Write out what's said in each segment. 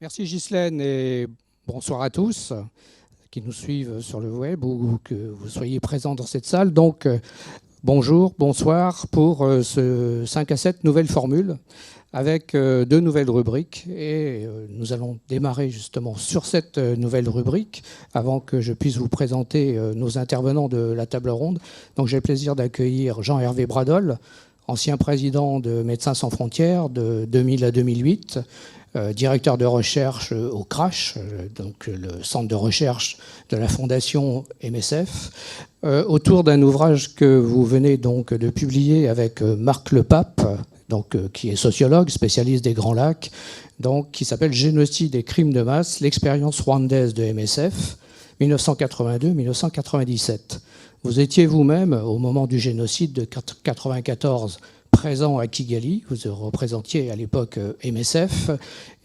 Merci Ghislaine et bonsoir à tous qui nous suivent sur le web ou que vous soyez présents dans cette salle. Bonjour, bonsoir pour ce 5 à 7 nouvelles formules avec deux nouvelles rubriques. Nous allons démarrer justement sur cette nouvelle rubrique avant que je puisse vous présenter nos intervenants de la table ronde. Donc j'ai le plaisir d'accueillir Jean-Hervé Bradol, ancien président de Médecins sans frontières de 2000 à 2008, directeur de recherche au CRASH, donc le centre de recherche de la fondation MSF, autour d'un ouvrage que vous venez donc de publier avec Marc Lepape, qui est sociologue, spécialiste des Grands Lacs, qui s'appelle Génocide et crimes de masse, l'expérience rwandaise de MSF, 1982-1997. Vous étiez vous-même, au moment du génocide de 1994, présent à Kigali, vous représentiez à l'époque MSF,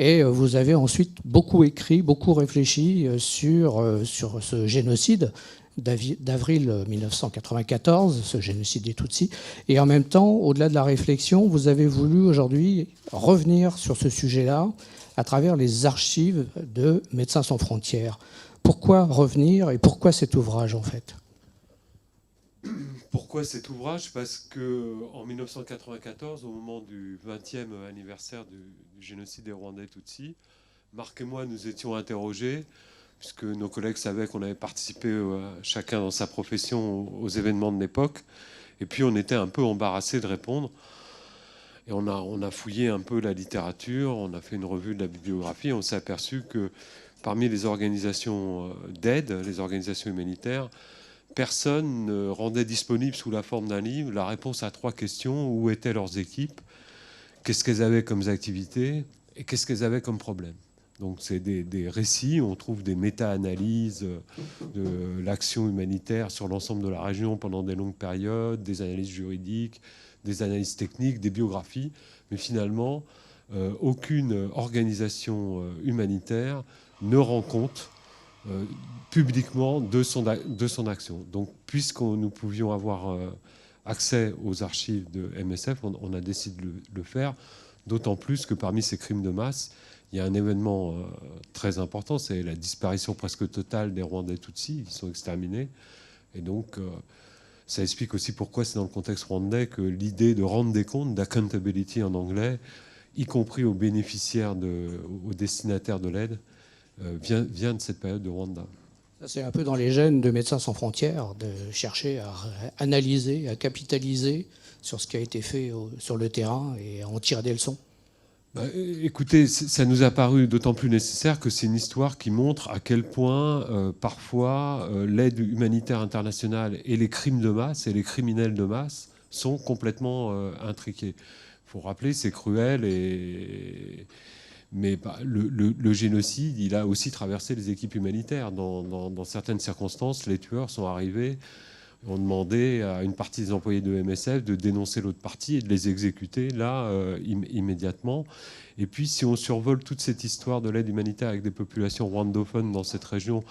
et vous avez ensuite beaucoup écrit, beaucoup réfléchi sur ce génocide d'avril 1994, ce génocide des Tutsis. Et en même temps, au-delà de la réflexion, vous avez voulu aujourd'hui revenir sur ce sujet-là à travers les archives de Médecins sans frontières. Pourquoi revenir et pourquoi cet ouvrage en fait ? Pourquoi cet ouvrage? Parce qu'en 1994, au moment du 20e anniversaire du génocide des Rwandais Tutsis, Marc et moi nous étions interrogés, puisque nos collègues savaient qu'on avait participé chacun dans sa profession aux événements de l'époque, et puis on était un peu embarrassés de répondre. Et on a fouillé un peu la littérature, on a fait une revue de la bibliographie, et on s'est aperçu que parmi les organisations d'aide, les organisations humanitaires, personne ne rendait disponible sous la forme d'un livre la réponse à trois questions. Où étaient leurs équipes? Qu'est-ce qu'elles avaient comme activités? Et qu'est-ce qu'elles avaient comme problème? Donc c'est des récits, on trouve des méta-analyses de l'action humanitaire sur l'ensemble de la région pendant des longues périodes, des analyses juridiques, des analyses techniques, des biographies. Mais finalement, aucune organisation humanitaire ne rend compte publiquement de son action. Donc, puisque nous pouvions avoir accès aux archives de MSF, on a décidé de le faire, d'autant plus que parmi ces crimes de masse, il y a un événement très important, c'est la disparition presque totale des Rwandais Tutsis, qui sont exterminés. Et donc, ça explique aussi pourquoi c'est dans le contexte rwandais que l'idée de rendre des comptes, d'accountability en anglais, y compris aux bénéficiaires, aux destinataires de l'aide, vient de cette période de Rwanda. C'est un peu dans les gènes de Médecins sans frontières de chercher à analyser, à capitaliser sur ce qui a été fait sur le terrain et à en tirer des leçons. Écoutez, ça nous a paru d'autant plus nécessaire que c'est une histoire qui montre à quel point, parfois, l'aide humanitaire internationale et les crimes de masse et les criminels de masse sont complètement intriqués. Il faut rappeler, c'est cruel, mais le génocide, il a aussi traversé les équipes humanitaires. Dans certaines circonstances, les tueurs sont arrivés, ont demandé à une partie des employés de MSF de dénoncer l'autre partie et de les exécuter là immédiatement. Et puis si on survole toute cette histoire de l'aide humanitaire avec des populations rwandophones dans cette région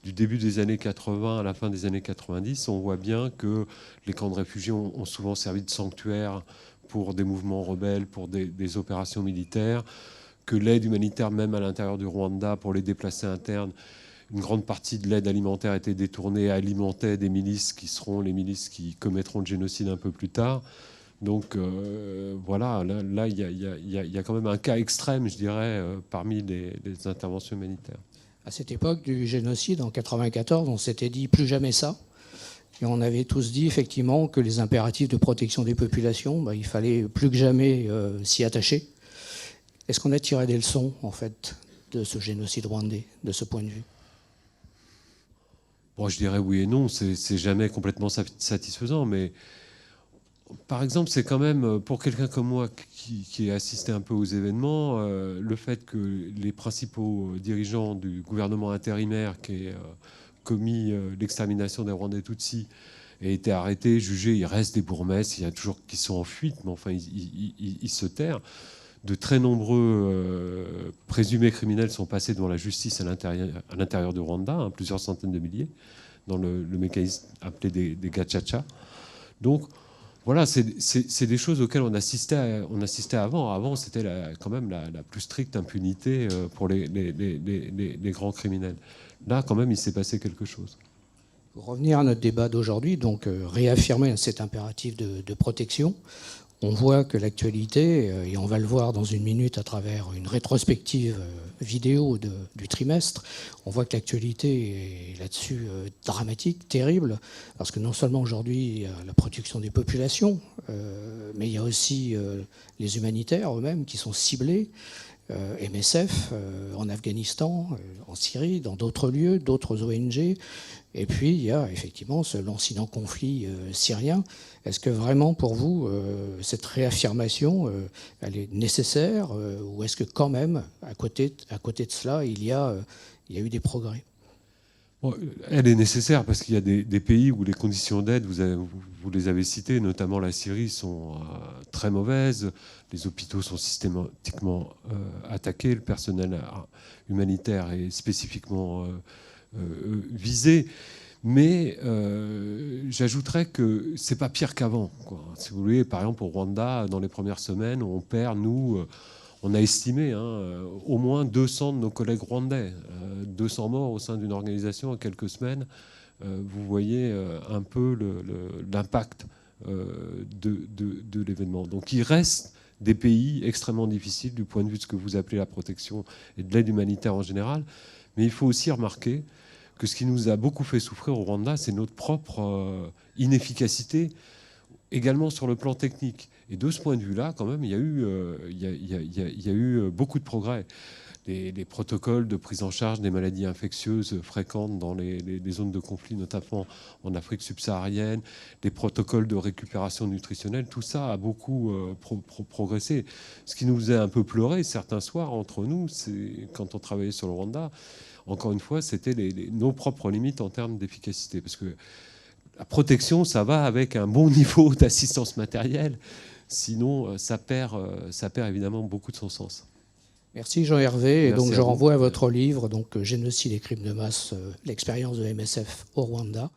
du début des années 80 à la fin des années 90, on voit bien que les camps de réfugiés ont souvent servi de sanctuaire pour des mouvements rebelles, pour des opérations militaires, que l'aide humanitaire, même à l'intérieur du Rwanda, pour les déplacés internes, une grande partie de l'aide alimentaire a été détournée, alimentait des milices qui seront les milices qui commettront le génocide un peu plus tard. Donc voilà, là il y a quand même un cas extrême, je dirais, parmi les interventions humanitaires. À cette époque du génocide, en 1994, on s'était dit plus jamais ça. Et on avait tous dit effectivement que les impératifs de protection des populations, il fallait plus que jamais s'y attacher. Est-ce qu'on a tiré des leçons, en fait, de ce génocide rwandais, de ce point de vue ? Bon, je dirais oui et non, c'est jamais complètement satisfaisant, mais par exemple, c'est quand même, pour quelqu'un comme moi qui a assisté un peu aux événements, le fait que les principaux dirigeants du gouvernement intérimaire qui a commis l'extermination des Rwandais Tutsis aient été arrêtés, jugés, il reste des bourgmestres, il y a toujours qui sont en fuite, mais enfin, ils se terrent. De très nombreux présumés criminels sont passés devant la justice à l'intérieur du Rwanda, plusieurs centaines de milliers, dans le mécanisme appelé des gachacha. Donc, Voilà, c'est des choses auxquelles on assistait avant. Avant, c'était quand même la plus stricte impunité pour les grands criminels. Là, quand même, il s'est passé quelque chose. Pour revenir à notre débat d'aujourd'hui, donc réaffirmer cet impératif de protection, on voit que l'actualité, et on va le voir dans une minute à travers une rétrospective vidéo du trimestre, on voit que l'actualité est là-dessus dramatique, terrible, parce que non seulement aujourd'hui il y a la protection des populations, mais il y a aussi les humanitaires eux-mêmes qui sont ciblés. MSF en Afghanistan, en Syrie, dans d'autres lieux, d'autres ONG. Et puis, il y a effectivement ce lancinant conflit syrien. Est-ce que vraiment, pour vous, cette réaffirmation, elle est nécessaire ou est-ce que quand même, à côté de cela, il y a eu des progrès? Bon, elle est nécessaire parce qu'il y a des pays où les conditions d'aide, vous les avez citées, notamment la Syrie, sont très mauvaises. Les hôpitaux sont systématiquement attaqués, le personnel humanitaire est spécifiquement visé. Mais j'ajouterais que c'est pas pire qu'avant. Si vous voulez, par exemple, au Rwanda, dans les premières semaines, on perd, on a estimé au moins 200 de nos collègues rwandais. 200 morts au sein d'une organisation en quelques semaines. Vous voyez un peu l'impact de l'événement. Donc il reste des pays extrêmement difficiles du point de vue de ce que vous appelez la protection et de l'aide humanitaire en général. Mais il faut aussi remarquer que ce qui nous a beaucoup fait souffrir au Rwanda, c'est notre propre inefficacité, également sur le plan technique. Et de ce point de vue-là, quand même, il y a eu beaucoup de progrès. Les protocoles de prise en charge des maladies infectieuses fréquentes dans les zones de conflit, notamment en Afrique subsaharienne, les protocoles de récupération nutritionnelle, tout ça a beaucoup progressé. Ce qui nous faisait un peu pleurer certains soirs entre nous, c'est quand on travaillait sur le Rwanda, encore une fois, c'était nos propres limites en termes d'efficacité. Parce que la protection, ça va avec un bon niveau d'assistance matérielle. Sinon, ça perd évidemment beaucoup de son sens. Merci Jean-Hervé. Et donc je vous. renvoie à votre livre, donc Génocide et crimes de masse, l'expérience de MSF au Rwanda.